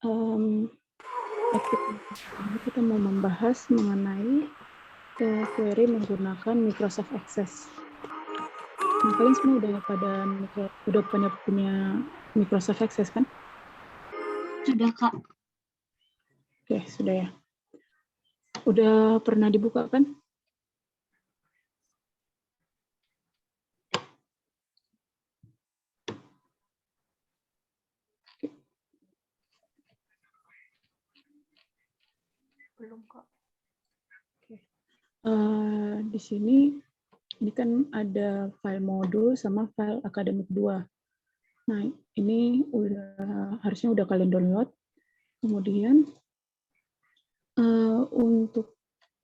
Ini kita mau membahas mengenai query menggunakan Microsoft Access. Nah, kalian semua udah punya Microsoft Access kan? Sudah, Kak. Oke, sudah ya. Udah pernah dibuka kan? Belum, Kak. Oke. Di sini ini kan ada file modul sama file akademik 2. Nah, ini harusnya udah kalian download. Kemudian untuk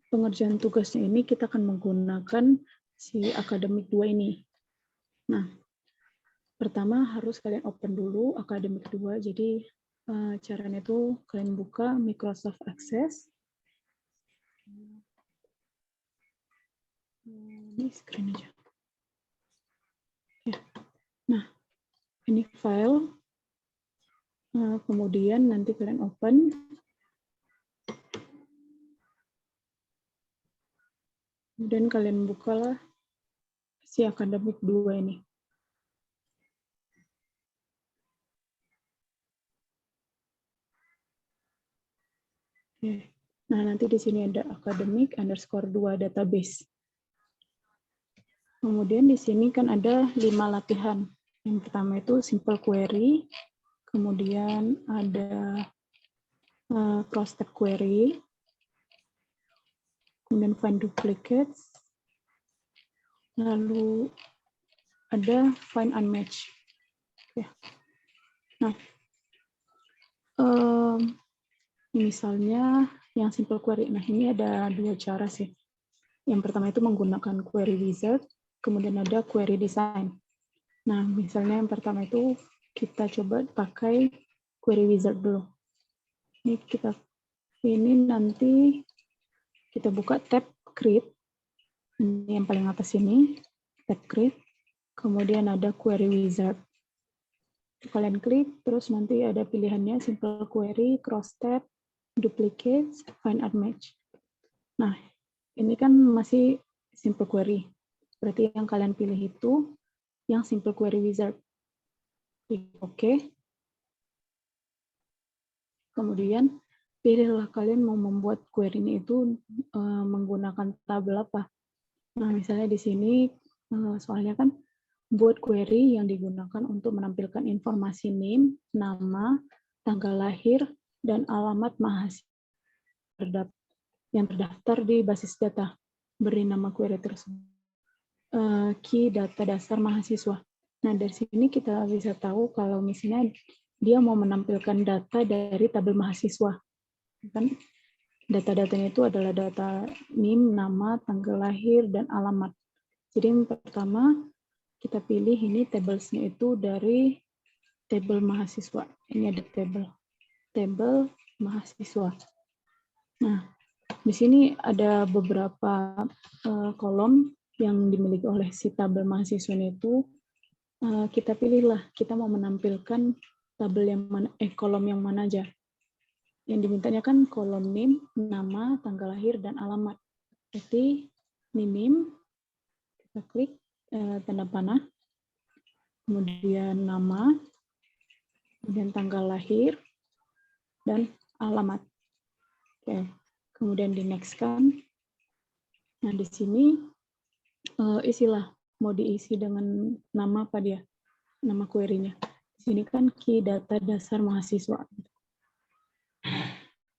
pengerjaan tugasnya ini kita akan menggunakan si akademik 2 ini. Nah, pertama harus kalian open dulu akademik 2. Jadi caranya itu kalian buka Microsoft Access. Ini screen aja. Ya. Nah, ini file. Kemudian nanti kalian open. Kemudian kalian bukalah si akademik 2 ini. Oke. Nah, nanti di sini ada academic_2 database. Kemudian di sini kan ada 5 latihan. Yang pertama itu simple query, kemudian ada cross-tab query, kemudian find duplicates, lalu ada find unmatched. Ya. Nah, misalnya yang simple query, nah ini ada 2 cara sih. Yang pertama itu menggunakan query wizard, kemudian ada query design. Nah, misalnya yang pertama itu kita coba pakai query wizard dulu. Ini nanti kita buka tab create. Ini yang paling atas ini, tab create. Kemudian ada query wizard. Kalian klik, terus nanti ada pilihannya simple query, cross tab, duplicates, find unmatched. Nah, ini kan masih simple query. Berarti yang kalian pilih itu yang simple query wizard. Klik OK. Kemudian pilihlah kalian mau membuat query-nya itu menggunakan tabel apa. Nah, misalnya di sini soalnya kan buat query yang digunakan untuk menampilkan informasi NIM, nama, tanggal lahir, dan alamat mahasiswa yang terdaftar di basis data. Beri nama query tersebut key data dasar mahasiswa. Nah, dari sini kita bisa tahu kalau misalnya dia mau menampilkan data dari tabel mahasiswa. Kan data-datanya itu adalah data NIM, nama, tanggal lahir, dan alamat. Jadi yang pertama kita pilih ini tablesnya itu dari tabel mahasiswa. Ini ada tabel mahasiswa. Nah, di sini ada beberapa kolom yang dimiliki oleh si tabel mahasiswa itu. Kita pilihlah kita mau menampilkan tabel yang mana, kolom yang mana aja. Yang dimintanya kan kolom NIM, nama, tanggal lahir, dan alamat. Jadi NIM, kita klik tanda panah, kemudian nama, kemudian tanggal lahir, dan alamat. Oke, kemudian di next kan. Nah, di sini isilah, mau diisi dengan nama apa dia, nama query-nya. Di sini kan key data dasar mahasiswa.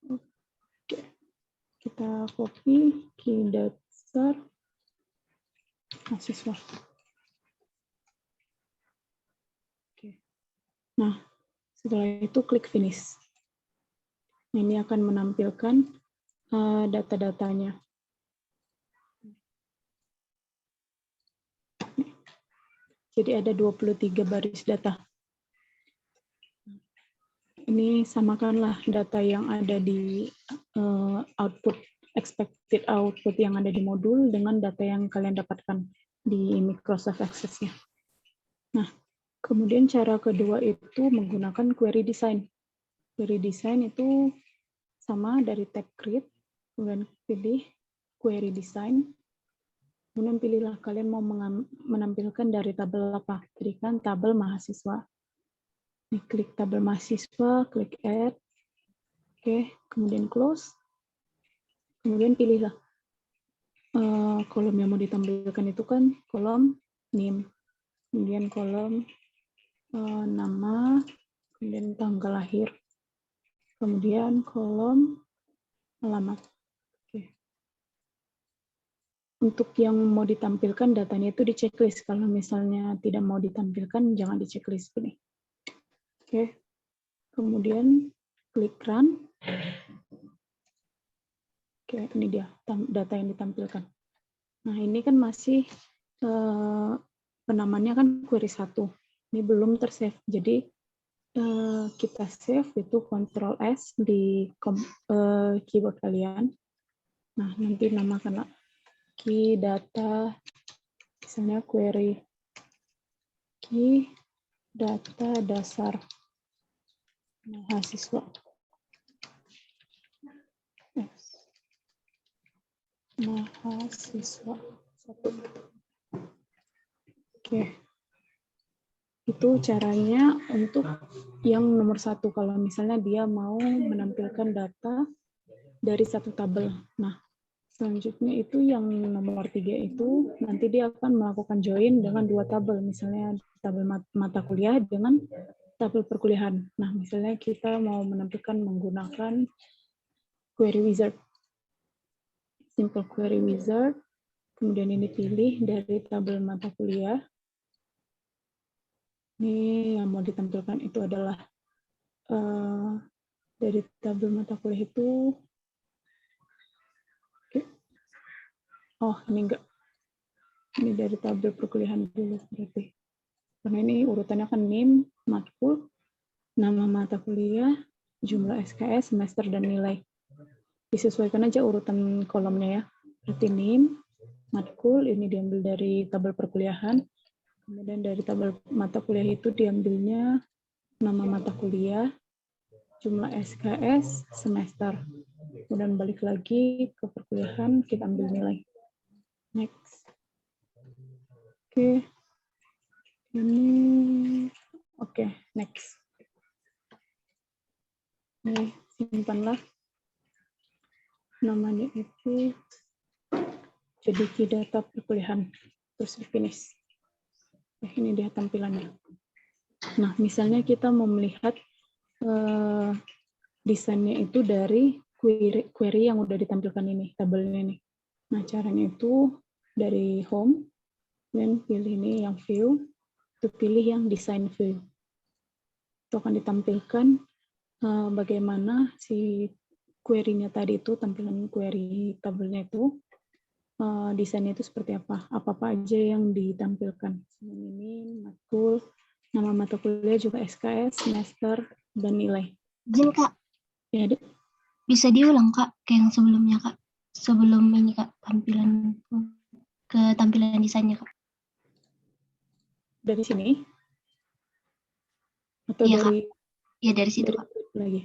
Oke, kita copy key dasar mahasiswa. Oke. Nah, setelah itu klik finish. Ini akan menampilkan data-datanya. Jadi ada 23 baris data. Ini samakanlah data yang ada di output, expected output yang ada di modul dengan data yang kalian dapatkan di Microsoft Access-nya. Nah, kemudian cara kedua itu menggunakan query design. Query design itu sama dari tab create, kemudian pilih query design, kemudian pilihlah kalian mau menampilkan dari tabel apa. Berikan tabel mahasiswa. Ini klik tabel mahasiswa, klik add, oke, kemudian close, kemudian pilihlah kolom yang mau ditampilkan itu kan kolom name, kemudian kolom nama, kemudian tanggal lahir, kemudian kolom alamat. Oke. Untuk yang mau ditampilkan datanya itu di checklist. Kalau misalnya tidak mau ditampilkan, jangan di checklist ini. Oke. Kemudian klik run. Oke, ini dia data yang ditampilkan. Nah, ini kan masih penamanya kan query 1. Ini belum tersave. Jadi kita save itu Ctrl S di keyboard kalian. Nah, nanti namakan key data, misalnya query key data dasar mahasiswa. Mahasiswa 1. Oke. Itu caranya untuk yang nomor 1, kalau misalnya dia mau menampilkan data dari satu tabel. Nah, selanjutnya itu yang nomor 3 itu nanti dia akan melakukan join dengan 2 tabel, misalnya tabel mata kuliah dengan tabel perkuliahan. Nah, misalnya kita mau menampilkan menggunakan query wizard. Simple query wizard, kemudian ini pilih dari tabel mata kuliah. Ini yang mau ditampilkan itu adalah dari tabel mata kuliah itu, oh ini enggak, ini dari tabel perkuliahan dulu berarti, karena ini urutannya kan name, matkul, nama mata kuliah, jumlah SKS, semester, dan nilai. Disesuaikan aja urutan kolomnya ya, berarti name, matkul, ini diambil dari tabel perkuliahan, kemudian dari tabel mata kuliah itu diambilnya nama mata kuliah, jumlah SKS, semester. Kemudian balik lagi ke perkuliahan, kita ambil nilai. Next. Oke. Ini, oke, next. Ini simpanlah. Namanya itu jadi key data perkuliahan. Terus finish. Ini dia tampilannya. Nah, misalnya kita mau melihat desainnya itu dari query yang udah ditampilkan ini, tabelnya ini. Nah, caranya itu dari home, dan pilih ini yang view, itu pilih yang design view. Itu akan ditampilkan bagaimana si query-nya tadi itu, tampilan query tabelnya itu, desainnya itu seperti apa aja yang ditampilkan. Ini matkul, nama mata kuliah, juga SKS, semester, dan nilai. Izin Kak, Ya, Dek. bisa diulang Kak, kayak yang sebelumnya Kak. Sebelum ini Kak, tampilan desainnya Kak. Dari sini? Atau Iya dari? Kak, iya dari situ Kak. Lagi.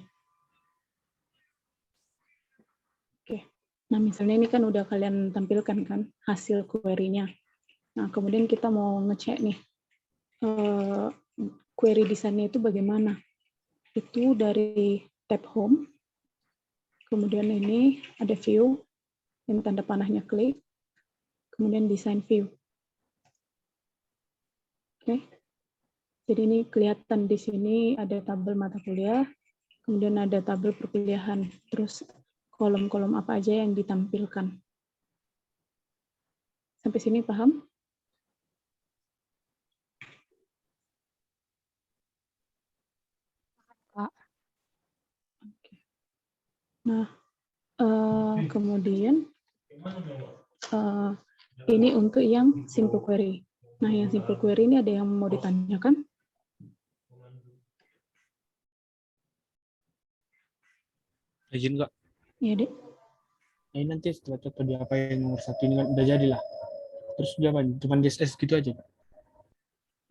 Oke. Nah, misalnya ini kan udah kalian tampilkan kan hasil query-nya. Nah, kemudian kita mau ngecek nih query desainnya itu bagaimana. Itu dari tab home, kemudian ini ada view, yang tanda panahnya klik, kemudian design view. Oke. Jadi ini kelihatan di sini ada tabel mata kuliah, kemudian ada tabel perkuliahan, terus kolom-kolom apa aja yang ditampilkan. Sampai sini paham? Pak. Oke. Nah, kemudian ini untuk yang simple query. Nah, yang simple query ini ada yang mau ditanyakan? Izin Kak. Iya, Dek. Ini nanti setelah contoh diapain nomor 1 ini kan udah jadilah. Terus jawaban cuma DSS gitu aja Kak?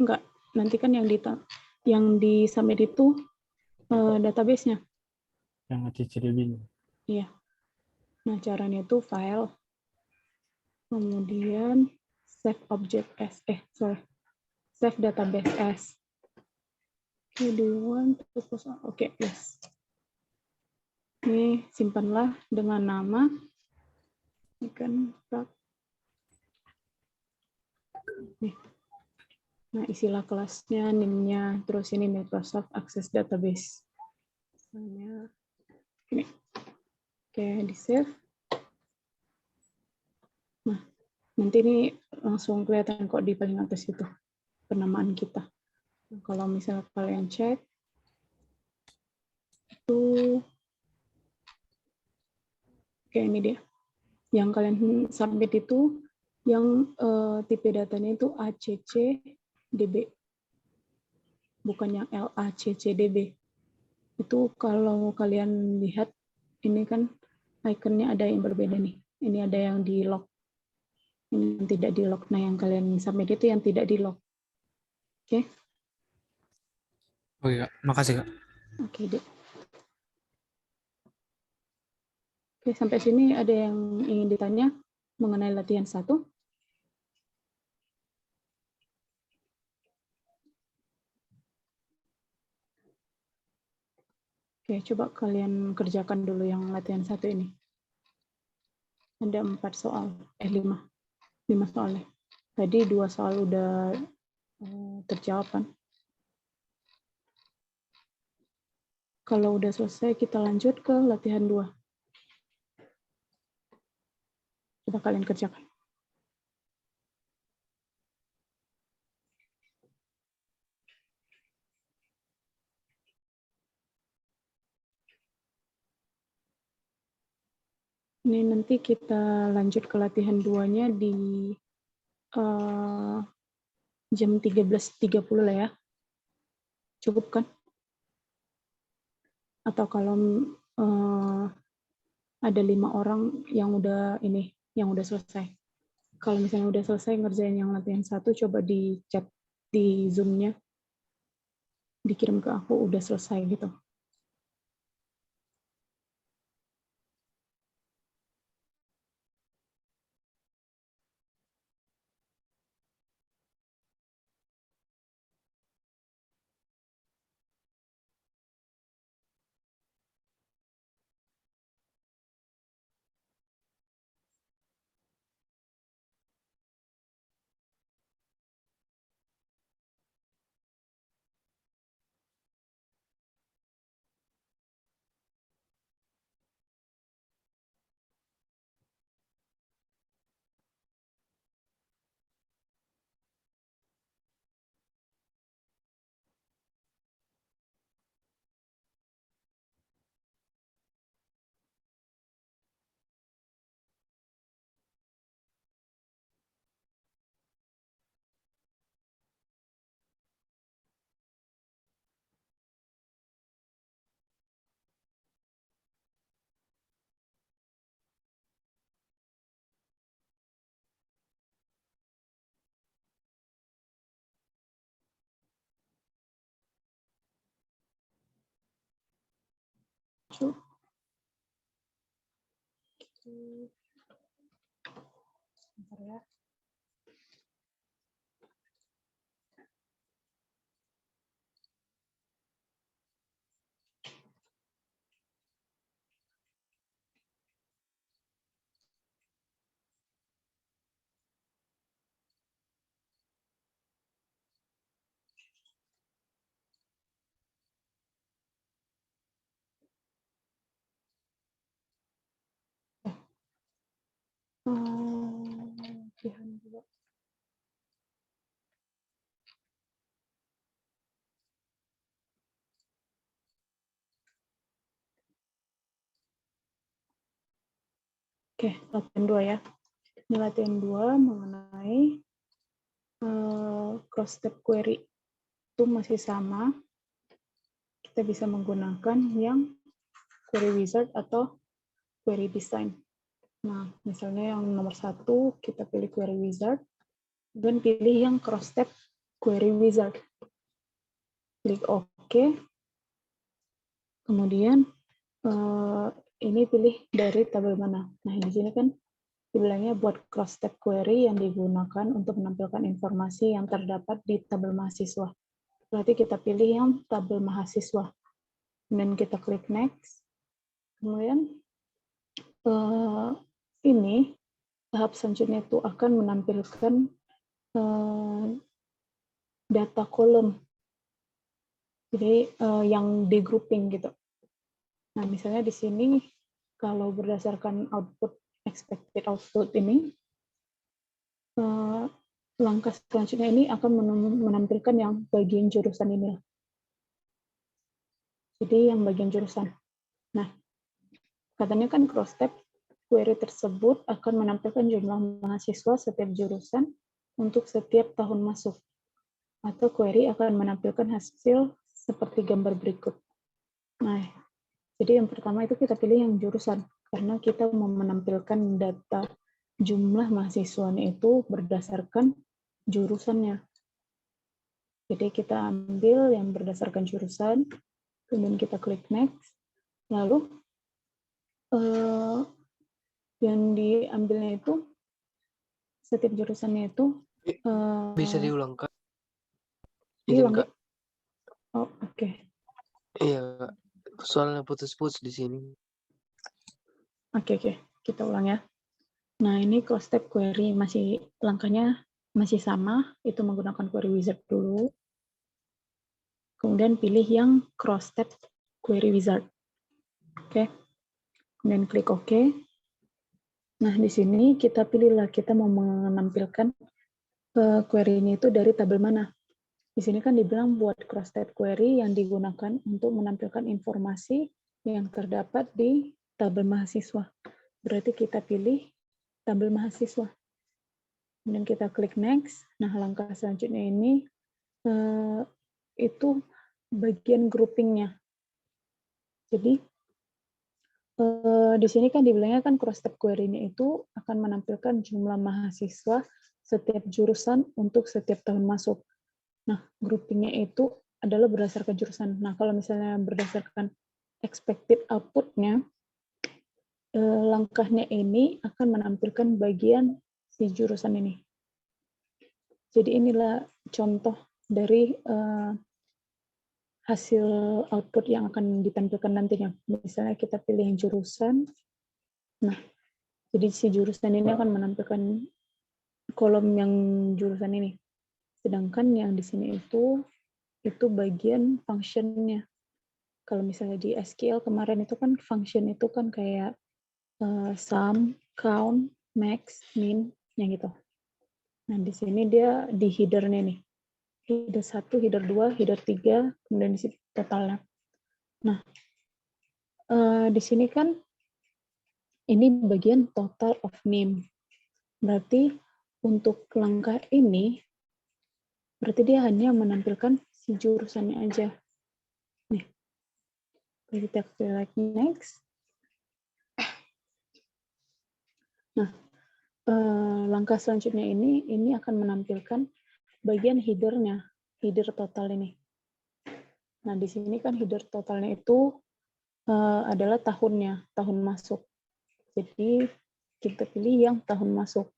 Enggak, nanti kan yang di submit itu database-nya. yang HTTP-nya. Iya. Nah, caranya itu file, kemudian save object as, save database as. Okay, do you want to post? Oke, yes. Ini simpanlah dengan nama. Ini kan nih. Nah, isilah kelasnya, name-nya, terus ini Microsoft Access Database. Misalnya ini. Oke, di-save. Nah, nanti ini langsung kelihatan kok di paling atas itu penamaan kita. Nah, kalau misalnya kalian cek, itu oke, ini dia. Yang kalian submit itu, yang tipe datanya itu ACCDB. Bukan yang LACCDB. Itu kalau kalian lihat, ini kan ikonnya ada yang berbeda nih. Ini ada yang di lock. Ini yang tidak di lock. Nah, yang kalian submit itu yang tidak di lock. Oke? Oke, Kak. Makasih, Kak. Oke, Dek. Oke, sampai sini ada yang ingin ditanya mengenai latihan 1? Oke, coba kalian kerjakan dulu yang latihan 1 ini. Ada 4 soal, 5 soal ya. Tadi 2 soal udah terjawab kan. Kalau udah selesai, kita lanjut ke latihan 2. Coba kalian kerjakan. Ini nanti kita lanjut ke latihan 2-nya di jam 13.30 lah ya. Cukup kan? Atau kalau ada 5 orang yang udah selesai. Kalau misalnya udah selesai ngerjain yang latihan 1, coba di chat di Zoom-nya, dikirim ke aku udah selesai gitu. Bentar ya. Latihan 2. Oke, latihan 2 ya. Ini latihan 2 mengenai cross-step query. Itu masih sama. Kita bisa menggunakan yang query wizard atau query design. Nah, misalnya yang nomor 1, kita pilih query wizard, dan pilih yang cross-step query wizard. Klik OK. Kemudian ini pilih dari tabel mana. Nah, di sini kan dibilangnya buat cross-tab query yang digunakan untuk menampilkan informasi yang terdapat di tabel mahasiswa. Berarti kita pilih yang tabel mahasiswa. Kemudian kita klik next. Kemudian ini tahap selanjutnya itu akan menampilkan data kolom. Jadi yang di grouping gitu. Nah, misalnya di sini kalau berdasarkan expected output ini, langkah selanjutnya ini akan menampilkan yang bagian jurusan ini. Jadi yang bagian jurusan. Nah, katanya kan cross-tab query tersebut akan menampilkan jumlah mahasiswa setiap jurusan untuk setiap tahun masuk. Atau query akan menampilkan hasil seperti gambar berikut. Nah, jadi yang pertama itu kita pilih yang jurusan, karena kita mau menampilkan data jumlah mahasiswanya itu berdasarkan jurusannya. Jadi kita ambil yang berdasarkan jurusan, kemudian kita klik next, lalu yang diambilnya itu setiap jurusannya itu Bisa diulang, Kak? diulang, Kak. Oh, oke. Iya, Kak. Soalnya putus-putus di sini. Oke, kita ulang ya. Nah, ini cross-tab query langkahnya masih sama, itu menggunakan query wizard dulu. Kemudian pilih yang cross-tab query wizard. Oke. Kemudian klik OK. Nah, di sini kita pilihlah kita mau menampilkan query ini itu dari tabel mana. Di sini kan dibilang buat cross-tab query yang digunakan untuk menampilkan informasi yang terdapat di tabel mahasiswa. Berarti kita pilih tabel mahasiswa. Kemudian kita klik next. Nah, langkah selanjutnya ini itu bagian groupingnya. Jadi di sini kan dibilangnya kan cross-tab query-nya itu akan menampilkan jumlah mahasiswa setiap jurusan untuk setiap tahun masuk. Nah, groupingnya itu adalah berdasarkan jurusan. Nah, kalau misalnya berdasarkan expected output-nya, langkahnya ini akan menampilkan bagian si jurusan ini. Jadi inilah contoh dari hasil output yang akan ditampilkan nantinya. Misalnya kita pilih yang jurusan. Nah, jadi si jurusan ini akan menampilkan kolom yang jurusan ini. Sedangkan yang di sini itu bagian function-nya. Kalau misalnya di SQL kemarin itu kan function itu kan kayak sum, count, max, min, yang gitu. Nah, di sini dia di header-nya nih. Header 1, header 2, header 3, kemudian di sini totalnya. Nah, di sini kan ini bagian total of name. Berarti untuk langkah ini, berarti dia hanya menampilkan si jurusannya aja. Nih, kita klik next. Nah, langkah selanjutnya ini akan menampilkan bagian header-nya, header total ini. Nah, di sini kan header totalnya itu adalah tahunnya, tahun masuk. Jadi, kita pilih yang tahun masuk.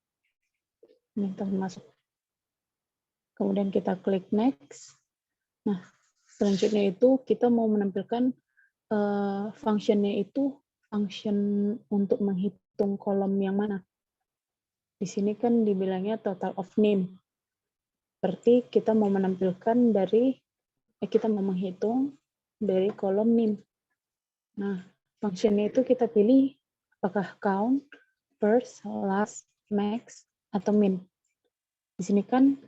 Ini tahun masuk. Kemudian kita klik next. Nah, selanjutnya itu kita mau menampilkan function-nya itu function untuk menghitung kolom yang mana. Di sini kan dibilangnya total of name. Berarti kita mau menampilkan kita mau menghitung dari kolom name. Nah, function-nya itu kita pilih apakah count, first, last, max, atau min. Di sini kan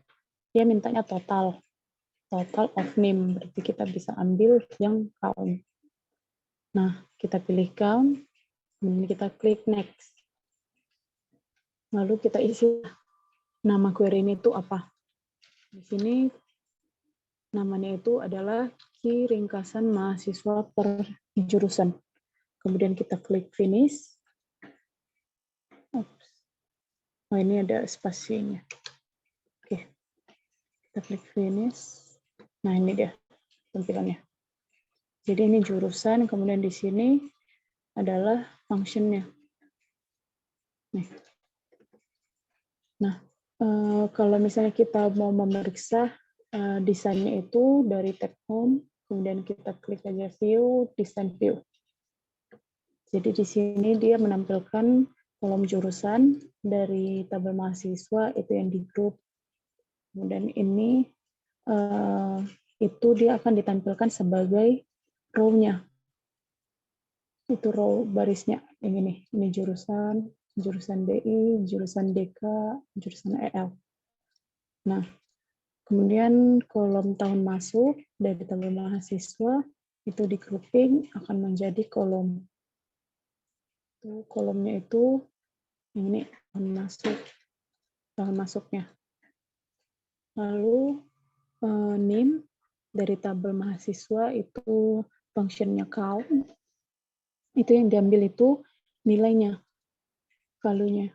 dia mintanya total of name, berarti kita bisa ambil yang count. Nah, kita pilih count, kemudian kita klik next. Lalu kita isi nama query ini itu apa. Di sini namanya itu adalah key ringkasan mahasiswa per jurusan. Kemudian kita klik finish. Oops. Oh, ini ada spasinya. Oke. Kita klik finish. Nah, ini dia tampilannya. Jadi ini jurusan, kemudian di sini adalah function-nya. Nih. Nah, kalau misalnya kita mau memeriksa desainnya itu dari tab home, kemudian kita klik aja view, design view. Jadi di sini dia menampilkan kolom jurusan dari tabel mahasiswa itu yang di grup. Kemudian ini itu dia akan ditampilkan sebagai row-nya. Itu row barisnya yang ini jurusan DI, jurusan DK, jurusan EL. Nah, kemudian kolom tahun masuk dari tabel mahasiswa itu di grouping akan menjadi kolom. Kolomnya itu yang ini tahun masuknya. Lalu name dari tabel mahasiswa itu fungsinya count. Itu yang diambil itu nilainya, value-nya.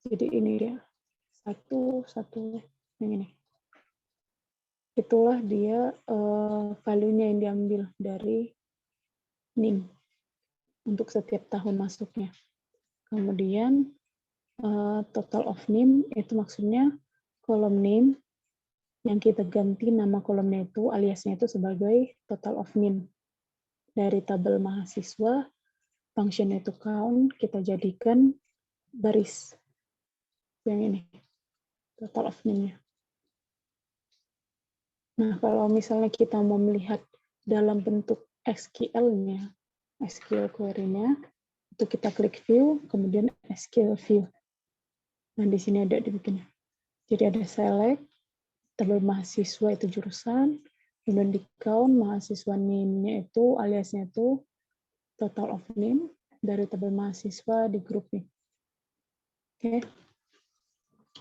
Jadi ini dia satu yang ini. Itulah dia value-nya yang diambil dari NIM untuk setiap tahun masuknya. Kemudian total of NIM itu maksudnya kolom NIM yang kita ganti nama kolomnya itu aliasnya itu sebagai total of NIM. Dari tabel mahasiswa, function itu count, kita jadikan baris. Yang ini, total of NIM-nya. Nah, kalau misalnya kita mau melihat dalam bentuk SQL-nya, SQL query-nya, itu kita klik view, kemudian SQL view. Nah, di sini ada dibikinnya. Jadi ada select, tabel mahasiswa itu jurusan, kemudian di count mahasiswa name-nya itu aliasnya itu total of name dari tabel mahasiswa di grouping. Oke,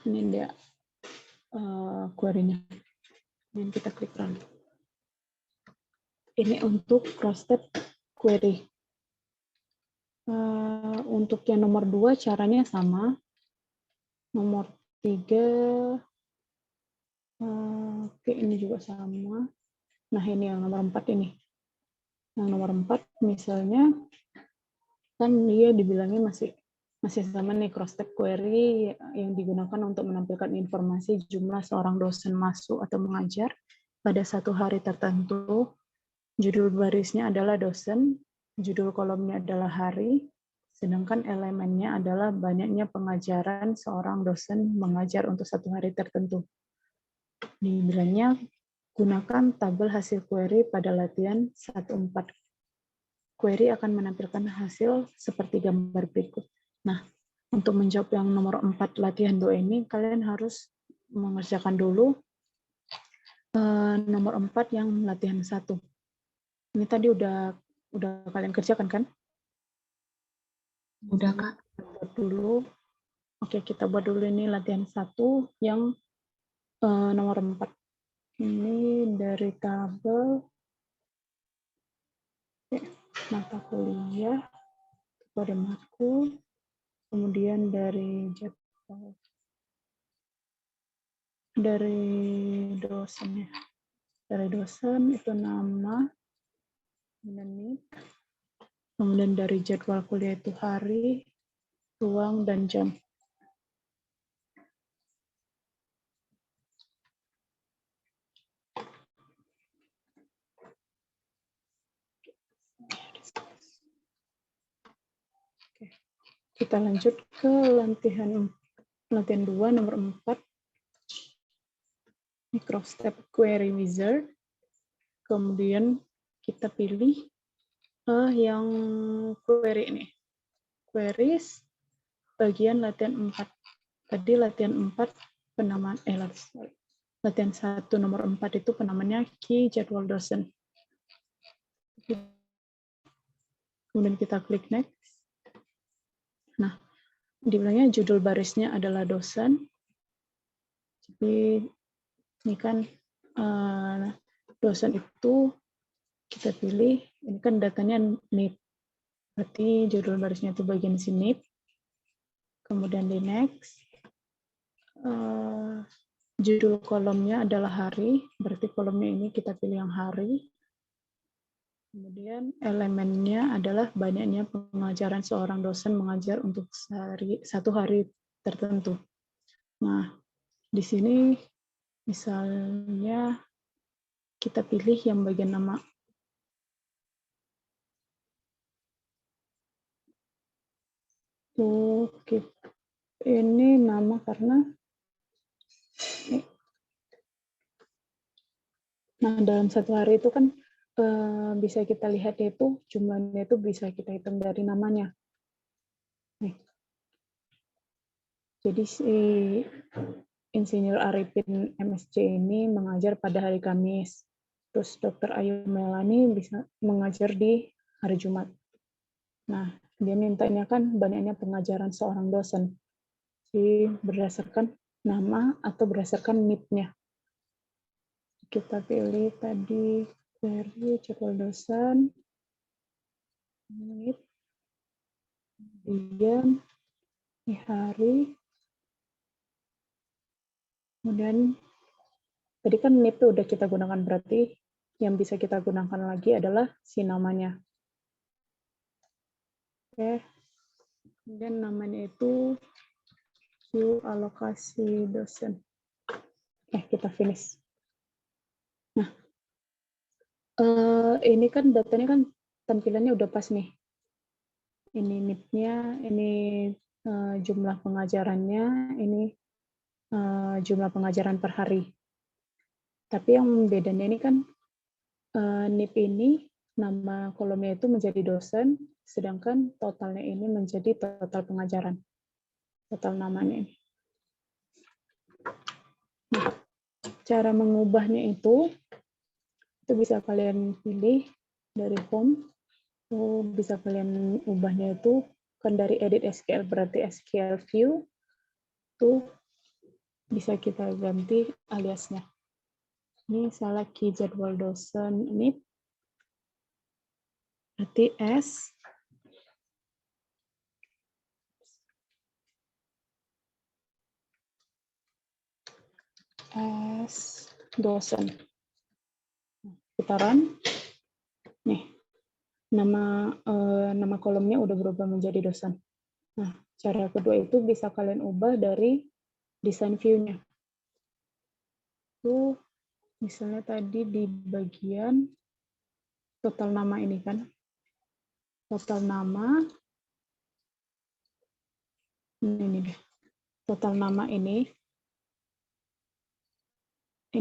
ini dia query-nya. Dan kita klik run. Ini untuk cross-tab query. Untuk yang nomor 2 caranya sama. Nomor 3 oke, ini juga sama. Nah, ini yang nomor 4 ini. Yang nomor 4 misalnya kan dia dibilangnya masih sama nih cross-tab query yang digunakan untuk menampilkan informasi jumlah seorang dosen masuk atau mengajar pada satu hari tertentu. Judul barisnya adalah dosen, judul kolomnya adalah hari, sedangkan elemennya adalah banyaknya pengajaran seorang dosen mengajar untuk satu hari tertentu. Dibilangnya gunakan tabel hasil query pada latihan 1.4. Query akan menampilkan hasil seperti gambar berikut. Nah, untuk menjawab yang nomor 4 latihan 2 ini, kalian harus mengerjakan dulu nomor 4 yang latihan 1. Ini tadi udah kalian kerjakan kan? Udah, Kak. Buat dulu. Oke, kita buat dulu ini latihan 1 yang nomor 4. Ini dari tabel mata kuliah, pada matkul, kemudian dari jadwal dari dosennya. Dari dosen itu nama, menit, kemudian dari jadwal kuliah itu hari, ruang, dan jam. Oke. Kita lanjut ke latihan 2 nomor 4. Ini cross-tab query wizard. Kemudian kita pilih yang query ini. Queries bagian latihan 4. Tadi latihan 4 penamaan latihan 1 nomor 4 itu penamanya key jadwal dosen. Kemudian kita klik next. Nah, dibilangnya judul barisnya adalah dosen. Jadi ini kan dosen itu kita pilih, ini kan datanya NIP. Berarti judul barisnya itu bagian sini. Kemudian di next. Judul kolomnya adalah hari, berarti kolomnya ini kita pilih yang hari. Kemudian elemennya adalah banyaknya pengajaran seorang dosen mengajar untuk satu hari tertentu. Nah, di sini misalnya kita pilih yang bagian nama. Oke, ini nama karena dalam satu hari itu kan bisa kita lihat itu jumlahnya itu bisa kita hitung dari namanya. Nih. Jadi si Insinyur Arifin MSc ini mengajar pada hari Kamis. Terus Dr. Ayu Melani bisa mengajar di hari Jumat. Nah, dia mintanya kan banyaknya pengajaran seorang dosen. Jadi berdasarkan nama atau berdasarkan NIP-nya. Kita pilih tadi dari jadwal dosen, NIP, kemudian di hari, kemudian tadi kan NIP udah kita gunakan, berarti yang bisa kita gunakan lagi adalah si namanya. Oke, kemudian namanya itu Q alokasi dosen. Kita finish. Nah, ini kan datanya kan tampilannya udah pas nih. Ini NIP-nya, ini jumlah pengajarannya, ini jumlah pengajaran per hari. Tapi yang bedanya ini kan NIP ini nama kolomnya itu menjadi dosen, sedangkan totalnya ini menjadi total pengajaran. Total namanya ini. Nah, cara mengubahnya itu bisa kalian pilih dari home. Bisa kalian ubahnya itu kan dari edit SQL, berarti SQL view itu bisa kita ganti aliasnya. Ini salah key jadwal dosen ini berarti S dosen. Kita run. Nih, nama kolomnya udah berubah menjadi dosen. Nah, cara kedua itu bisa kalian ubah dari design view-nya. Itu misalnya tadi di bagian total nama ini kan. Total nama. Ini deh. Total nama ini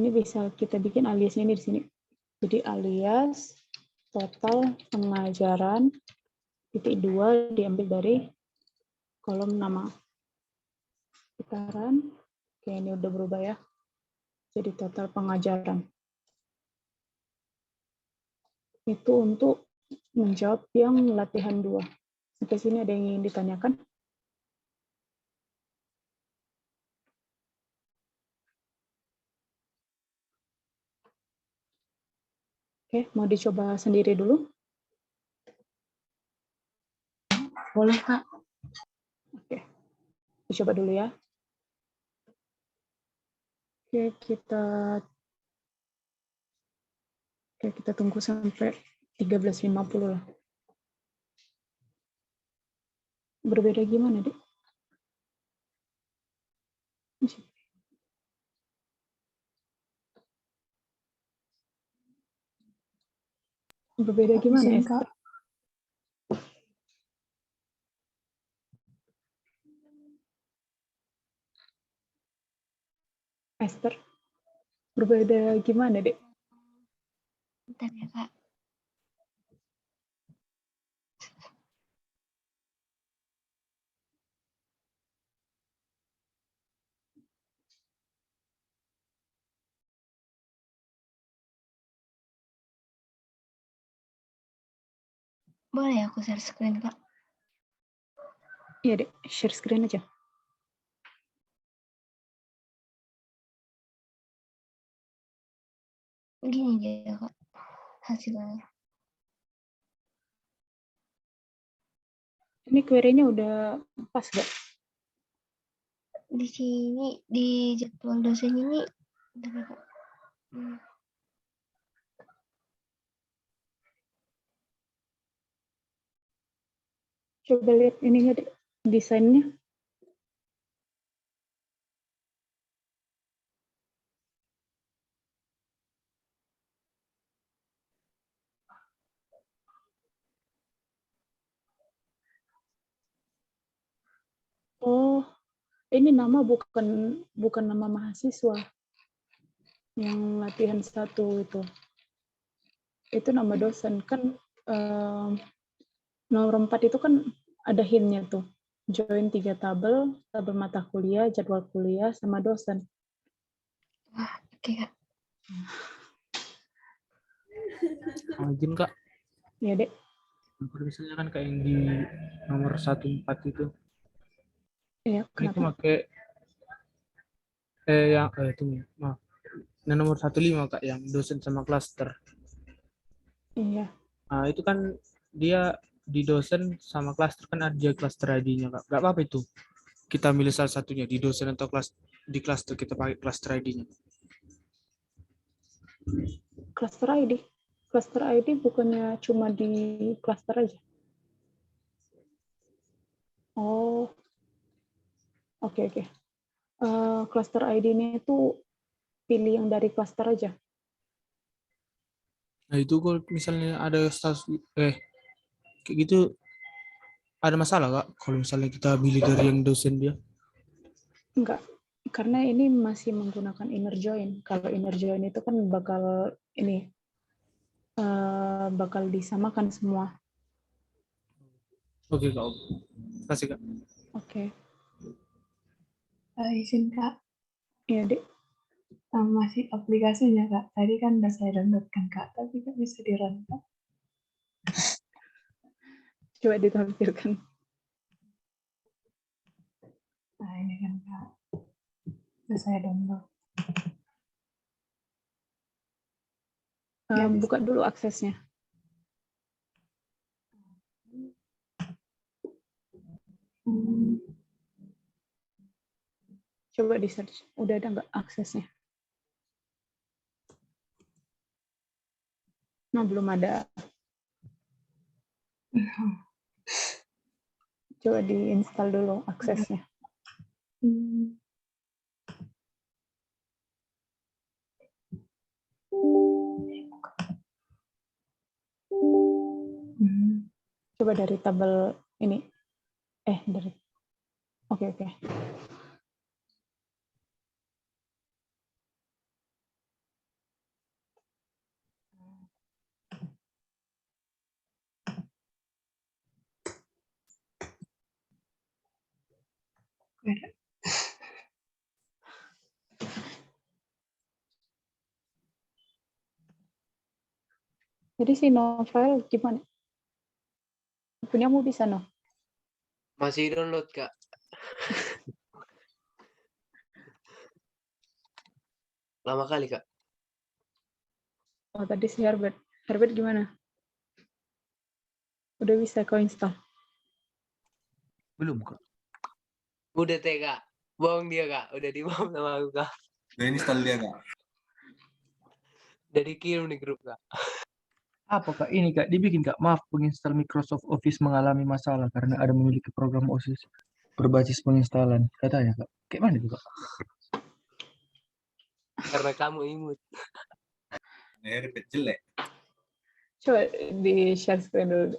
bisa kita bikin aliasnya ini di sini. Jadi alias total pengajaran (2) diambil dari kolom nama. Kita run. Oke, ini udah berubah ya. Jadi total pengajaran. Itu untuk menjawab yang latihan 2. Sampai sini ada yang ingin ditanyakan? Oke, mau dicoba sendiri dulu? Boleh, Kak. Oke, dicoba dulu ya. Oke, kita tunggu sampai 13.50 lah. Berbeda gimana, Dek? Berbeda gimana, Esther? Esther, berbeda gimana, Dek? Bentar ya, Kak. Boleh aku share screen, Kak? Iya, Dek. Share screen aja. Gini dia, Kak. Hasilnya. Ini query-nya udah pas nggak? Di sini, di jadwal dosen ini, bentar ya, Kak. Coba lihat ininya deh, desainnya. Oh, ini nama bukan nama mahasiswa yang latihan 1 itu. Itu nama dosen kan. Nomor 4 itu kan ada hint-nya tuh. Join 3 tabel mata kuliah, jadwal kuliah, sama dosen. Oke, Kak. Izin Kak, Ya, Dek. kalau misalnya kan kayak yang di nomor 14 itu, Ya, ini tuh kenapa? pakai yang itu maaf. Nah, nomor 15 Kak, yang dosen sama klaster. Iya. Nah, itu kan dia di dosen sama klaster kan ada klaster ID-nya Kak. Gak apa-apa itu. Kita milih salah satunya di dosen atau di klaster kita pakai klaster ID-nya. Cluster ID. Cluster ID bukannya cuma di cluster aja. Oh, oke. Cluster ID-nya itu pilih yang dari cluster aja. Nah, itu kalau misalnya ada status kayak gitu ada masalah Kak kalau misalnya kita pilih dari yang dosen dia. Enggak, karena ini masih menggunakan inner join. Kalau inner join itu kan bakal disamakan semua. Oke Kak. Kasih Kak. Oke. Izin, Kak. Iya, Dek. Masih aplikasinya, Kak. Tadi kan udah saya download kan, Kak. Tapi nggak bisa di-run, Kak. Coba ditampilkan. Nah, ini kan, Kak. Udah saya download. Buka dulu aksesnya. Coba di search. Udah ada nggak aksesnya? Nah, belum ada. Coba diinstal dulu aksesnya. Coba dari tabel ini. Dari. Oke. Jadi si novel gimana? Punyamu bisa, no? Masih download, Kak. Lama kali, Kak. Oh, tadi si Herbert. Herbert gimana? Udah bisa kau install? Belum Kak. Udah teh, Kak. Bohong dia, Kak. Udah di-bohong sama aku, Kak. Udah install dia Kak. Udah dikirim di grup, Kak. Apa Kak? Ini Kak, dibikin Kak. Maaf, penginstal Microsoft Office mengalami masalah karena ada memiliki program OSIS berbasis penginstalan. Katanya Kak. Kayak mana itu Kak? Karena kamu imut. Ribet jelek. Coba di share screen dulu.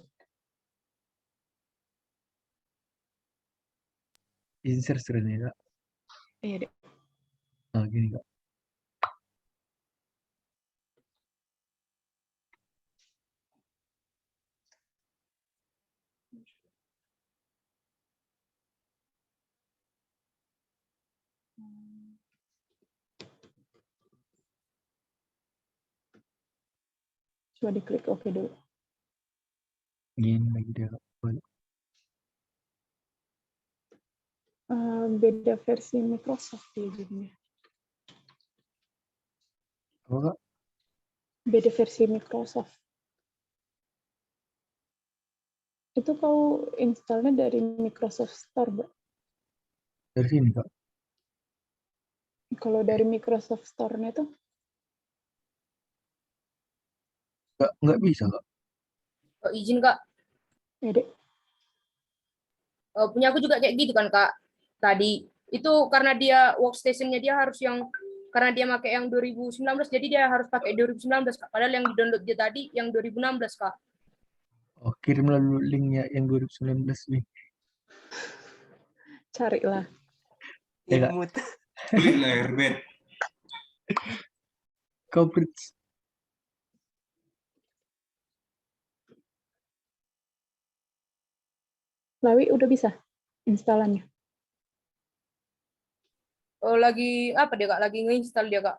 Izin share screen ya Kak. Iya, Dek. Nah, gini Kak. Coba diklik oke dulu. Gini lagi dia Kak. Balik. Beda versi Microsoft dia jadinya. Apa Kak? Beda versi Microsoft. Itu kau installnya dari Microsoft Store, Bro. Dari sini Kak. Kalau dari Microsoft Store-nya tuh, Nggak bisa Kak. Oh, izin Kak. ya, Dek. punya aku juga kayak gitu kan Kak. Tadi itu karena dia workstation-nya dia harus yang karena dia pakai yang 2019 jadi dia harus pakai 2019 Kak. Padahal yang di-download dia tadi yang 2016 Kak. Oh, kirim lalu linknya yang 2019 nih. Carilah. Ya, Kak. Imut. Klik lah Herbert. Coverage. Lawi udah bisa instalannya. Oh, lagi apa dia Kak? Lagi nge-install dia Kak.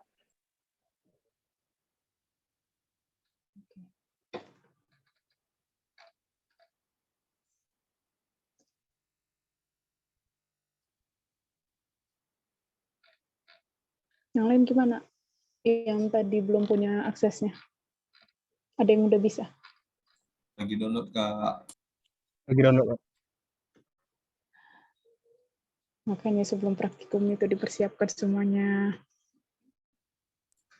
Yang lain gimana? Yang tadi belum punya aksesnya. Ada yang udah bisa. Lagi download Kak. Lagi download, Kak. Makanya sebelum praktikum itu dipersiapkan semuanya.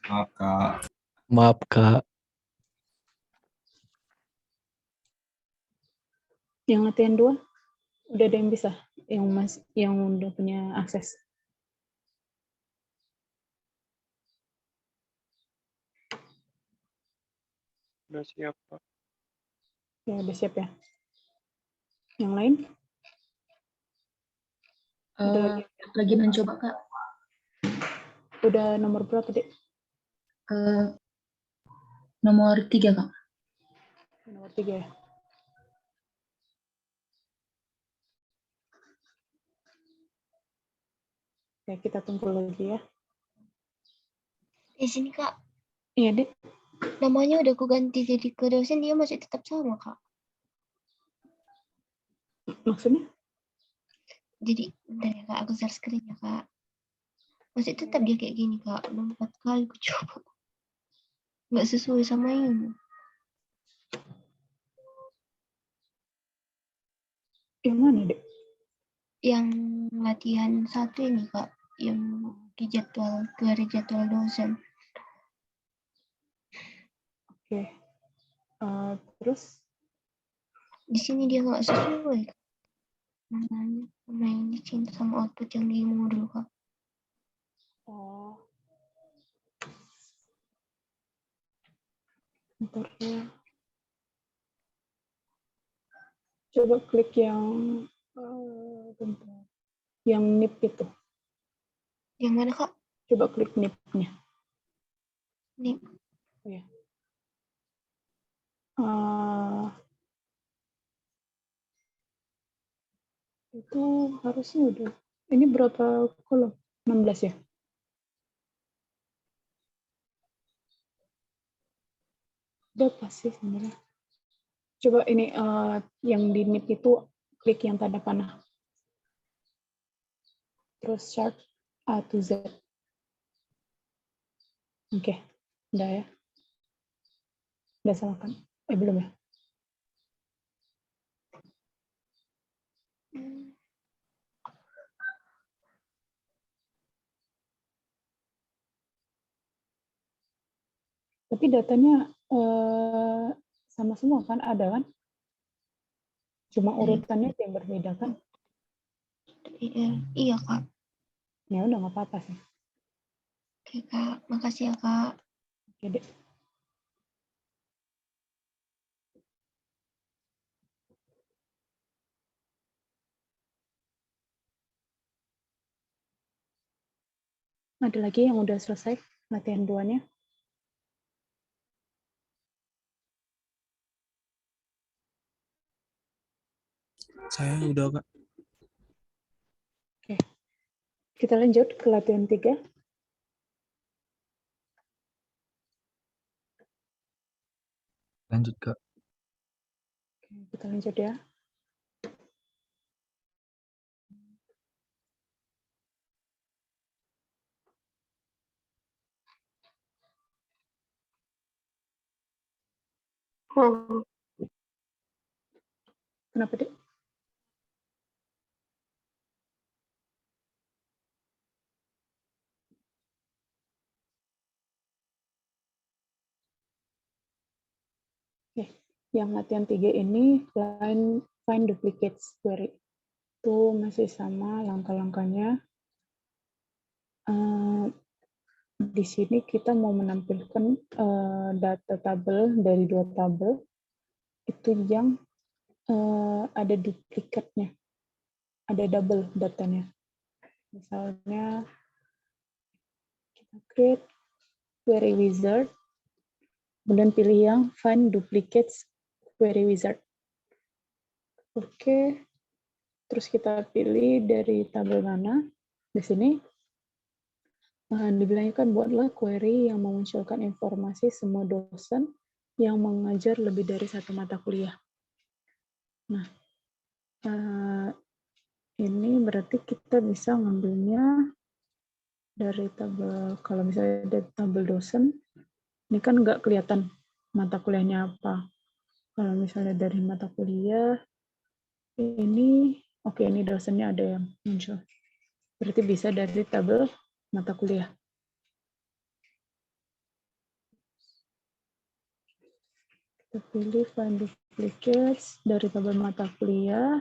Maaf Kak. Maaf, Kak. Yang latihan 2 udah ada yang bisa, yang udah punya akses. Udah siap, Pak. Ya udah siap ya. Yang lain? Ada lagi? Lagi mencoba Kak. Udah nomor berapa, Dek? Nomor 3 Kak. Nomor 3 ya. Oke, kita tunggu lagi ya. Di sini Kak, Iya, Dek. namanya udah aku ganti jadi ke dosen, dia masih tetap sama Kak. Maksudnya? Jadi, bentar ya Kak, aku share screen ya Kak. Masih tetap dia kayak gini Kak, udah 4 kali aku coba. Nggak sesuai sama ini. Yang mana, Dek? Yang latihan 1 ini Kak, yang di jadwal, dari jadwal dosen. Oke. Terus? Di sini dia nggak sesuai. Namanya, sama yang di sini sama output yang di modul Kak. Oh. Bentar ya. Coba klik yang bentar. Yang nip itu. Yang mana Kak? Coba klik nip-nya. Nih, Oh, ya. Itu harusnya udah. Ini berapa kolom? 16 ya? Udah pas sih sebenarnya. Coba ini yang di nip itu klik yang tanda panah. Terus chart A to Z. Oke, udah ya. Udah salah kan? Belum ya? Tapi datanya sama semua kan? Ada kan? Cuma urutannya yang berbeda kan? iya Kak. Ya udah nggak apa-apa sih. Oke Kak, makasih ya Kak. Oke deh. Ada lagi yang udah selesai latihan 2-nya? Saya udah, Kak. Oke. Kita lanjut ke latihan 3. Lanjut, Kak. Oke, kita lanjut ya. Kenapa, Dek? Oke, yang latihan 3 ini find duplicates query. Itu masih sama langkah-langkahnya. Di sini kita mau menampilkan data tabel dari 2 tabel itu yang ada duplikatnya, ada double datanya. Misalnya kita create query wizard, kemudian pilih yang find duplicates query wizard. Oke, terus kita pilih dari tabel mana. Di sini dibilangnya kan buatlah query yang memunculkan informasi semua dosen yang mengajar lebih dari 1 mata kuliah. Nah, ini berarti kita bisa ngambilnya dari tabel, kalau misalnya ada tabel dosen, ini kan nggak kelihatan mata kuliahnya apa. Kalau misalnya dari mata kuliah, ini, oke, ini dosennya ada yang muncul. Berarti bisa dari tabel mata kuliah. Kita pilih find duplicates dari tabel mata kuliah.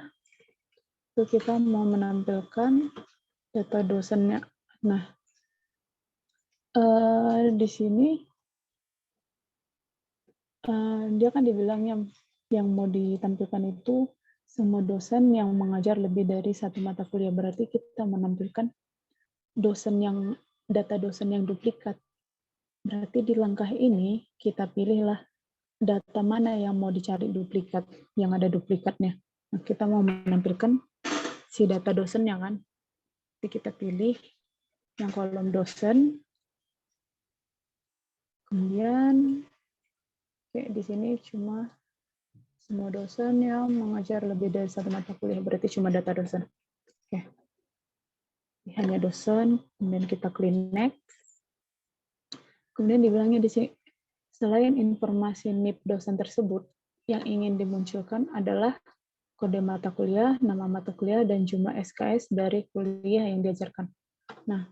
Itu kita mau menampilkan data dosennya. Nah, di sini dia kan dibilangnya yang mau ditampilkan itu semua dosen yang mengajar lebih dari 1 mata kuliah. Berarti kita menampilkan data dosen yang duplikat. Berarti di langkah ini kita pilihlah data mana yang mau dicari duplikat, yang ada duplikatnya. Nah, kita mau menampilkan si data dosennya kan. Jadi kita pilih yang kolom dosen. Kemudian kayak di sini cuma semua dosen yang mengajar lebih dari 1 mata kuliah, berarti cuma data dosen. Oke. Ini hanya dosen, kemudian kita klik next. Kemudian dibilangnya di sini, selain informasi NIP dosen tersebut, yang ingin dimunculkan adalah kode mata kuliah, nama mata kuliah, dan jumlah SKS dari kuliah yang diajarkan. Nah,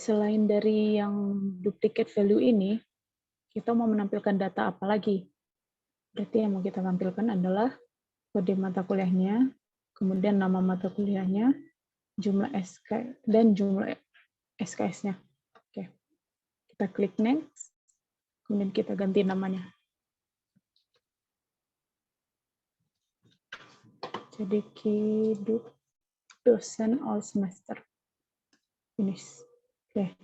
selain dari yang duplicate value ini, kita mau menampilkan data apa lagi? Berarti yang mau kita tampilkan adalah kode mata kuliahnya, kemudian nama mata kuliahnya, jumlah SK, dan jumlah SKS-nya. Oke. Kita klik next, kemudian kita ganti namanya. Jadi Kidup dosen all semester. Finish. Oke.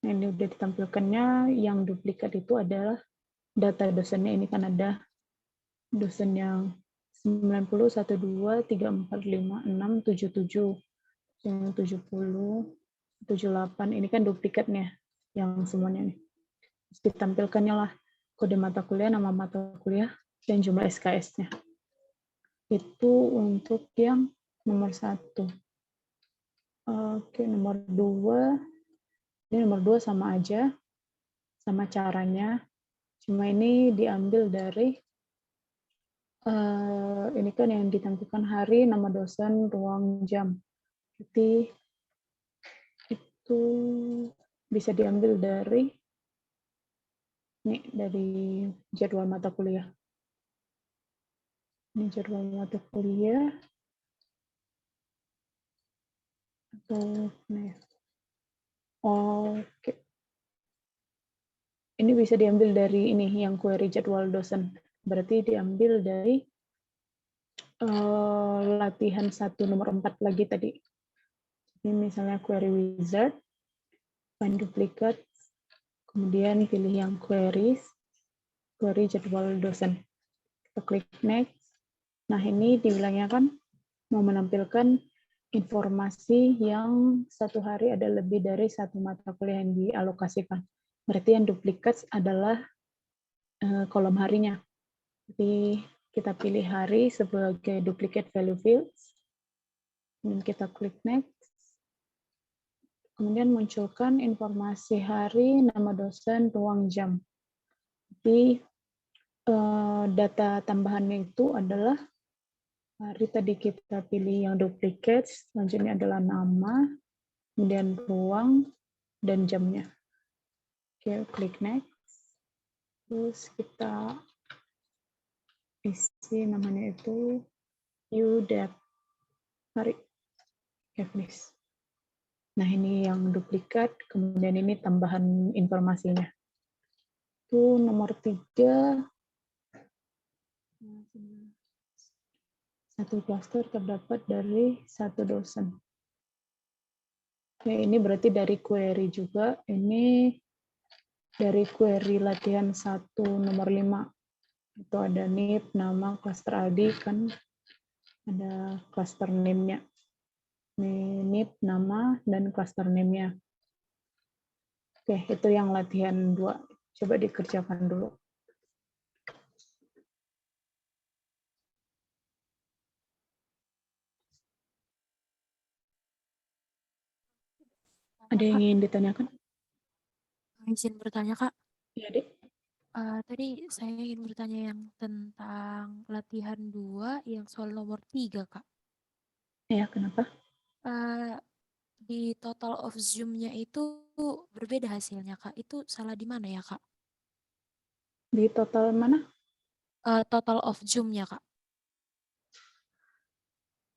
Nah, ini udah ditampilkannya. Yang duplikat itu adalah data dosennya. Ini kan ada dosen yang 90, 12, 34, 56, 77, yang 70, 78. Ini kan duplikatnya yang semuanya nih. Terus ditampilkannya lah kode mata kuliah, nama mata kuliah, dan jumlah SKS-nya. Itu untuk yang nomor 1. Oke, nomor 2. Ini nomor 2 sama aja, sama caranya. Cuma ini diambil dari ini kan yang ditampilkan hari, nama dosen, ruang, jam. Jadi itu bisa diambil dari jadwal mata kuliah. Ini jadwal mata kuliah. Atau oke. Ini bisa diambil dari ini yang query jadwal dosen. Berarti diambil dari latihan 1 nomor 4 lagi tadi. Ini misalnya query wizard, find duplicate, kemudian pilih yang query jadwal dosen. Kita klik next. Nah, ini dibilangnya kan mau menampilkan informasi yang 1 hari ada lebih dari 1 mata kuliah yang dialokasikan. Berarti yang duplikat adalah kolom harinya. Jadi kita pilih hari sebagai duplicate value fields. Dan kita klik next. Kemudian munculkan informasi hari, nama dosen, ruang, jam. Jadi data tambahannya itu adalah hari tadi kita pilih yang duplicate, selanjutnya adalah nama, kemudian ruang, dan jamnya. Oke, klik next. Terus kita isi namanya itu UDAP. Tarik. Oke, please. Nah, ini yang duplikat, kemudian ini tambahan informasinya. Itu nomor 3. Satu klaster terdapat dari satu dosen. Oke, ini berarti dari query juga. Ini dari query latihan 1 nomor 5. Itu ada NIP, nama, cluster ID, kan ada cluster name-nya. NIP, nama, dan cluster name-nya. Oke, itu yang latihan 2. Coba dikerjakan dulu. Ada yang ingin ditanyakan? Izin bertanya, Kak. Ya, Dek. Tadi saya ingin bertanya yang tentang latihan 2 yang soal nomor 3, Kak. Ya, kenapa? Di total of Zoom-nya itu berbeda hasilnya, Kak. Itu salah di mana ya, Kak? Di total mana? Total of Zoom-nya, Kak.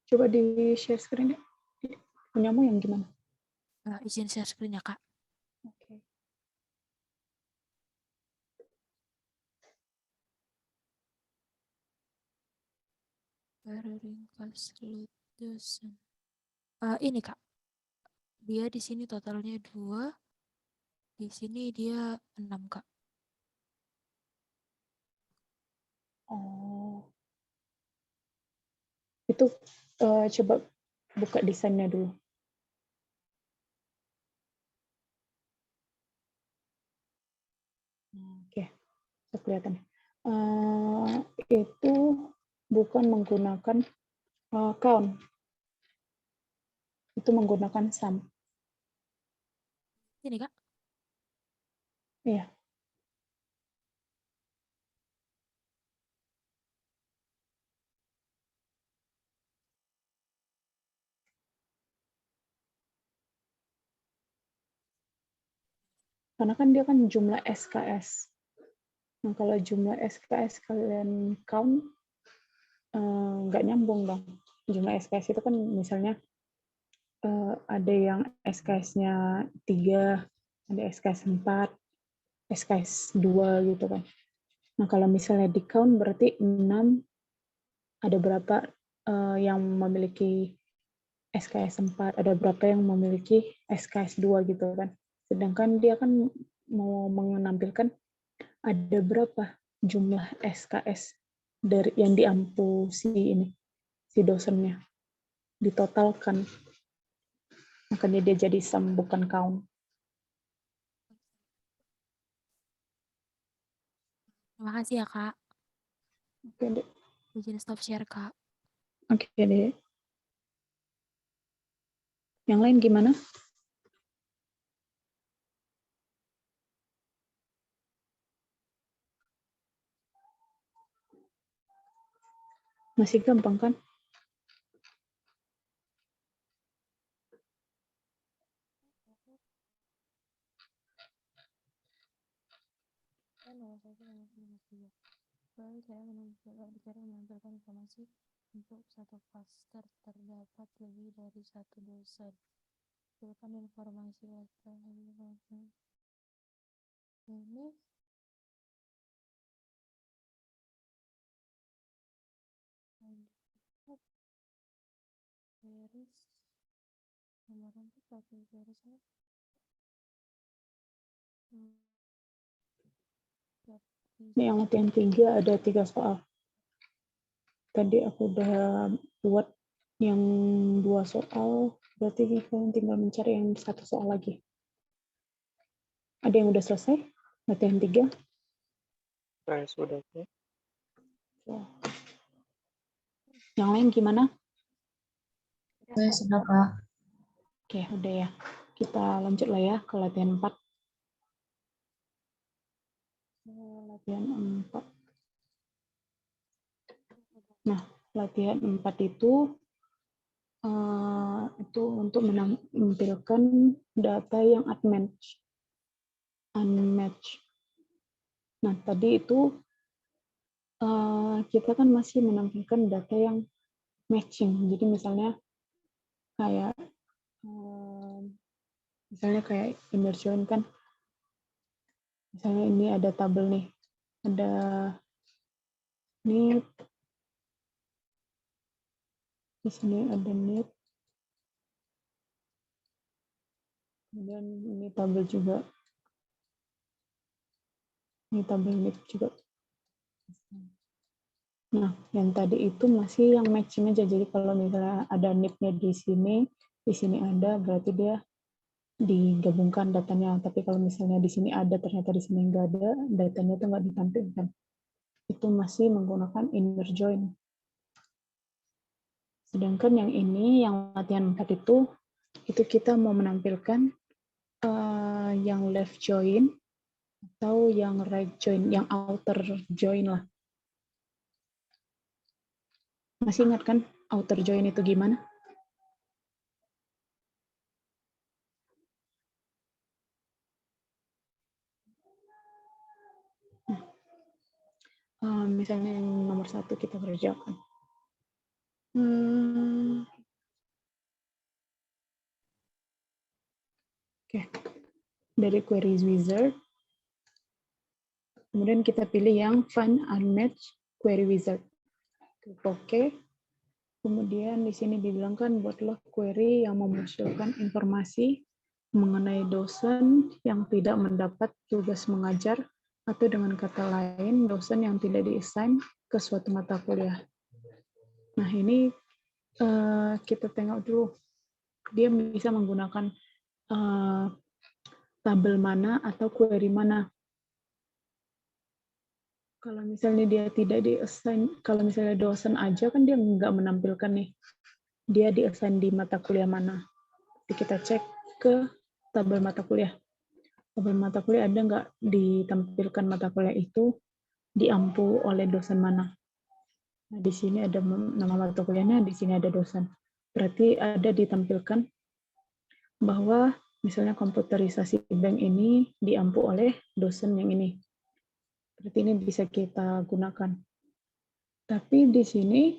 Coba di share screen, Dek. Punyamu yang gimana? Izin share screen-nya, Kak. Oke. Ringkas load dosen. Ini, Kak. Dia di sini totalnya 2. Di sini dia 6, Kak. Oh. Itu coba buka desainnya dulu. Oke, bisa kelihatan. Itu bukan menggunakan count. Itu menggunakan sum. Ini, Kak. Iya. Karena kan dia kan jumlah SKS. Nah, kalau jumlah SKS kalian count, nggak nyambung dong. Jumlah SKS itu kan misalnya ada yang SKS-nya 3, ada SKS 4, SKS 2 gitu kan. Nah, kalau misalnya di count berarti 6, ada berapa yang memiliki SKS 4, ada berapa yang memiliki SKS 2 gitu kan. Sedangkan dia kan mau menampilkan ada berapa jumlah SKS dari yang diampu si dosennya, ditotalkan. Makanya dia jadi sum bukan count. Terima kasih ya, Kak. Oke, Dek. Izin stop share, Kak. Oke, Dek. Yang lain gimana? Masih gampang kan? Lalu saya menampilkan informasi untuk satu klaster terdapat lebih dari satu dosen. Silakan informasi ini garis nomor 4 pakai garis Ini yang latihan 3 ada 3 soal. Tadi aku udah buat yang 2 soal, berarti kalian tinggal mencari yang 1 soal lagi. Ada yang udah selesai? Latihan 3? Saya sudah. Yang lain gimana? Saya sudah, Kak. Oke, udah ya. Kita lanjut lah ya ke latihan 4. Latihan 4. Nah, latihan 4 itu untuk menampilkan data yang unmatched. Nah, tadi itu kita kan masih menampilkan data yang matching. Jadi misalnya kayak misalnya kayak inner join kan, misalnya ini ada tabel nih, ada NIP, di sini ada NIP, kemudian ini tabel juga, ini tabel NIP juga. Nah, yang tadi itu masih yang matching aja. Jadi kalau misalnya ada NIP-nya di sini ada, berarti dia digabungkan datanya. Tapi kalau misalnya di sini ada, ternyata di sini nggak ada, datanya itu nggak ditampilkan. Itu masih menggunakan inner join. Sedangkan yang ini, yang latihan 4 itu kita mau menampilkan yang left join atau yang right join, yang outer join lah. Masih ingat kan outer join itu gimana? Misalnya yang nomor 1 kita kerjakan. Oke. Dari queries wizard, kemudian kita pilih yang find unmatched query wizard. Klik OK. Kemudian di sini dibilangkan buatlah query yang memunculkan informasi mengenai dosen yang tidak mendapat tugas mengajar, atau dengan kata lain, dosen yang tidak di-assign ke suatu mata kuliah. Nah, ini kita tengok dulu. Dia bisa menggunakan tabel mana atau query mana. Kalau misalnya dia tidak di-assign, kalau misalnya dosen aja kan dia nggak menampilkan nih, dia di-assign di mata kuliah mana. Jadi kita cek ke tabel mata kuliah. Tabel mata kuliah ada nggak ditampilkan mata kuliah itu diampu oleh dosen mana. Nah, di sini ada nama mata kuliahnya, di sini ada dosen. Berarti ada ditampilkan bahwa misalnya komputerisasi bank ini diampu oleh dosen yang ini. Berarti ini bisa kita gunakan. Tapi di sini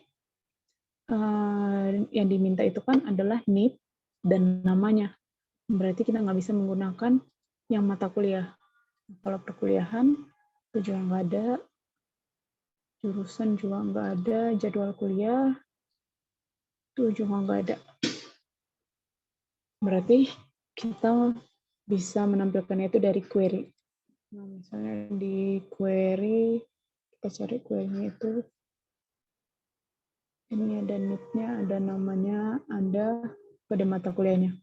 yang diminta itu kan adalah NIP dan namanya. Berarti kita nggak bisa menggunakan yang mata kuliah. Kalau perkuliahan itu juga nggak ada, jurusan juga nggak ada, jadwal kuliah itu juga nggak ada. Berarti kita bisa menampilkannya itu dari query. Nah, misalnya di query, kita cari query-nya itu, ini ada NIP-nya, ada namanya, ada pada mata kuliahnya.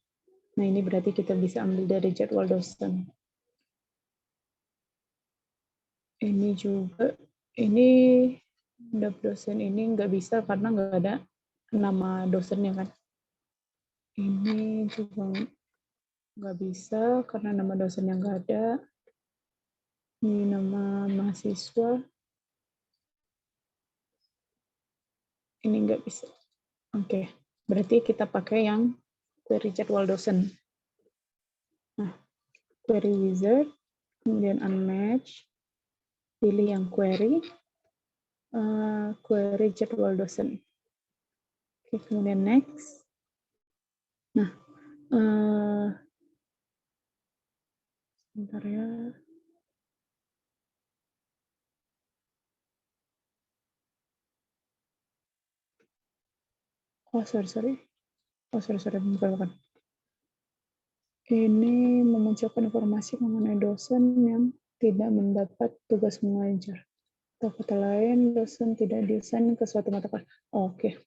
Nah, ini berarti kita bisa ambil dari jadwal dosen. Ini juga, ini dosen ini nggak bisa karena nggak ada nama dosennya kan. Ini juga nggak bisa karena nama dosennya nggak ada. Ini nama mahasiswa. Ini nggak bisa. Oke, berarti kita pakai yang query jadwal dosen. Nah, query wizard, kemudian unmatch, pilih yang query, query jadwal dosen. Oke, kemudian next. Nah, sebentar ya. Oh, sorry. Bukan. Ini memunculkan informasi mengenai dosen yang tidak mendapat tugas mengajar. Atau kata lain, dosen tidak di-assign ke suatu mata kuliah. Oke.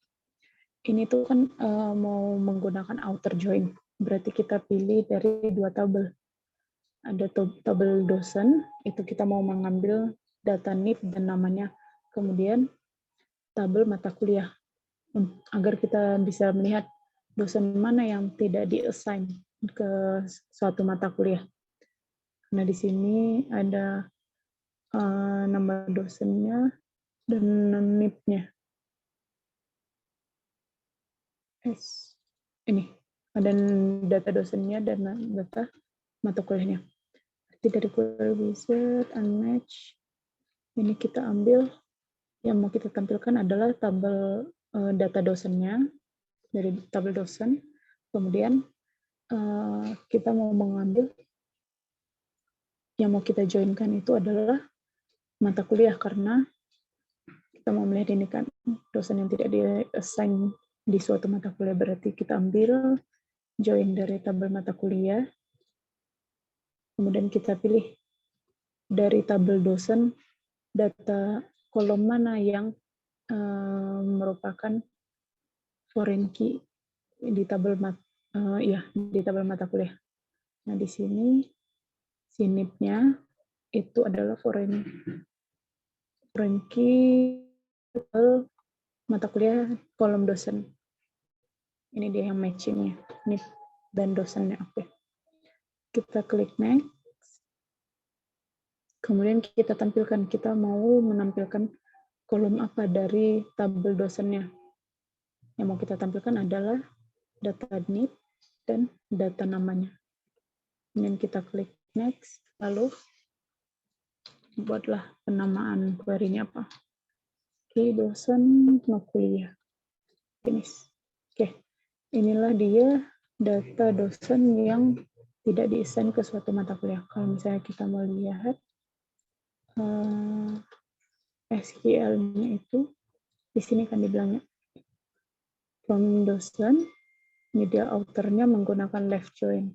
Ini tuh kan mau menggunakan outer join. Berarti kita pilih dari 2 tabel. Ada tabel dosen, itu kita mau mengambil data NIP dan namanya. Kemudian tabel mata kuliah. Agar kita bisa melihat dosen mana yang tidak di-assign ke suatu mata kuliah. Nah, di sini ada nama dosennya dan NIP-nya. Ini ada data dosennya dan data mata kuliahnya. Jadi dari query wizard, unmatch, ini kita ambil, yang mau kita tampilkan adalah tabel data dosennya, dari tabel dosen, Kemudian kita mau mengambil, yang mau kita joinkan itu adalah mata kuliah, karena kita mau melihat ini kan dosen yang tidak di-assign di suatu mata kuliah, berarti kita ambil join dari tabel mata kuliah, kemudian kita pilih dari tabel dosen data kolom mana yang merupakan foreign key di tabel di tabel mata kuliah. Nah, di sini sinipnya itu adalah foreign key tabel mata kuliah kolom dosen. Ini dia yang matchingnya, NIP dan dosennya. Oke. Kita klik next. Kemudian kita tampilkan, kita mau menampilkan kolom apa dari tabel dosennya. Yang mau kita tampilkan adalah data NIP dan data namanya. Kemudian kita klik next, lalu buatlah penamaan query-nya apa. Oke, dosen mau kuliah. Finish. Oke, inilah dia data dosen yang tidak di-assign ke suatu mata kuliah. Kalau misalnya kita mau lihat SQL-nya itu, di sini kan dibilangnya from dosen, media author-nya menggunakan left join.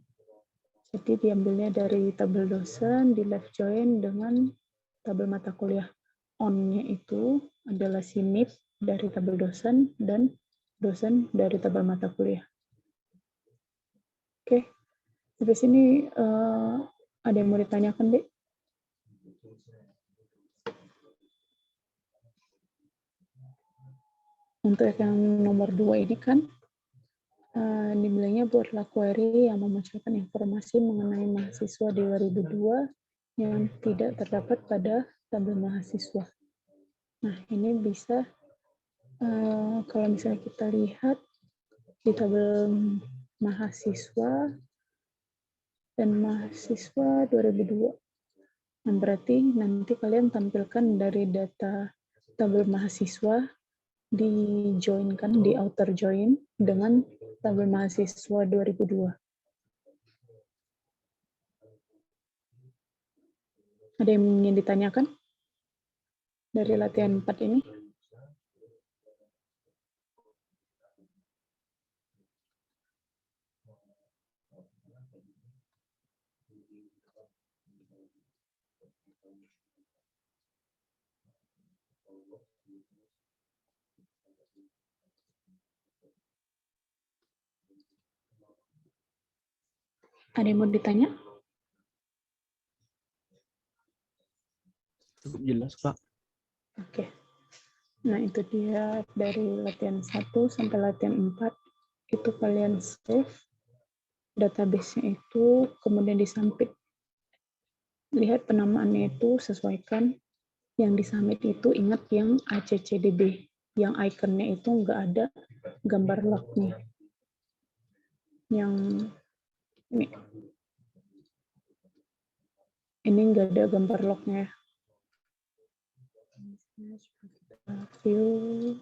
Jadi diambilnya dari tabel dosen, di left join dengan tabel mata kuliah. On-nya itu adalah si NIP dari tabel dosen dan dosen dari tabel mata kuliah. Oke, sampai sini ada yang mau ditanyakan, Dek? Untuk yang nomor 2 ini kan, dibilangnya buatlah query yang memunculkan informasi mengenai mahasiswa 2002 yang tidak terdapat pada tabel mahasiswa. Nah, ini bisa kalau misalnya kita lihat di tabel mahasiswa dan mahasiswa 2002. Nah, berarti nanti kalian tampilkan dari data tabel mahasiswa di-joinkan, di outer join dengan tabel mahasiswa 2002. Ada yang ingin ditanyakan dari latihan 4 ini? Ada yang mau ditanya? Cukup jelas, Pak. Oke. Nah, itu dia dari latihan 1 sampai latihan 4. Itu kalian save database-nya itu, kemudian disubmit. Lihat penamaannya itu, sesuaikan. Yang disubmit itu ingat yang ACCDB. Yang ikonnya itu nggak ada gambar lognya. Yang ini nggak ada gambar lognya. View.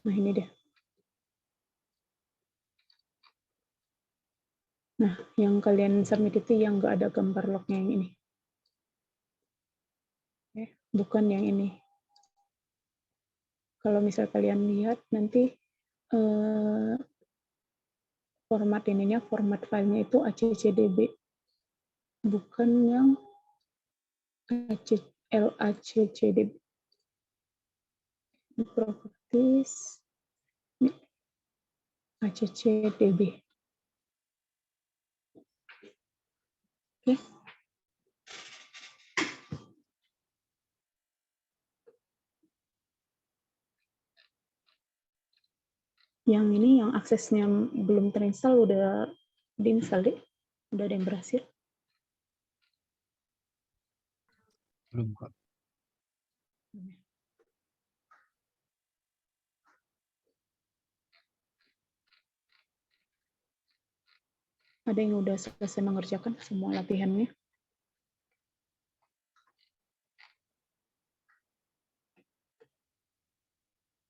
Nah, ini deh. Nah, yang kalian submit itu yang nggak ada gambar lognya yang ini. Bukan yang ini. Kalau misal kalian lihat, nanti format ininya, format filenya itu ACCDB. Bukan yang LACCDB. Properties ACCDB. Oke. Yang ini yang aksesnya belum terinstall udah diinstal deh. Udah ada yang berhasil. Belum, Kak. Ada yang udah selesai mengerjakan semua latihannya?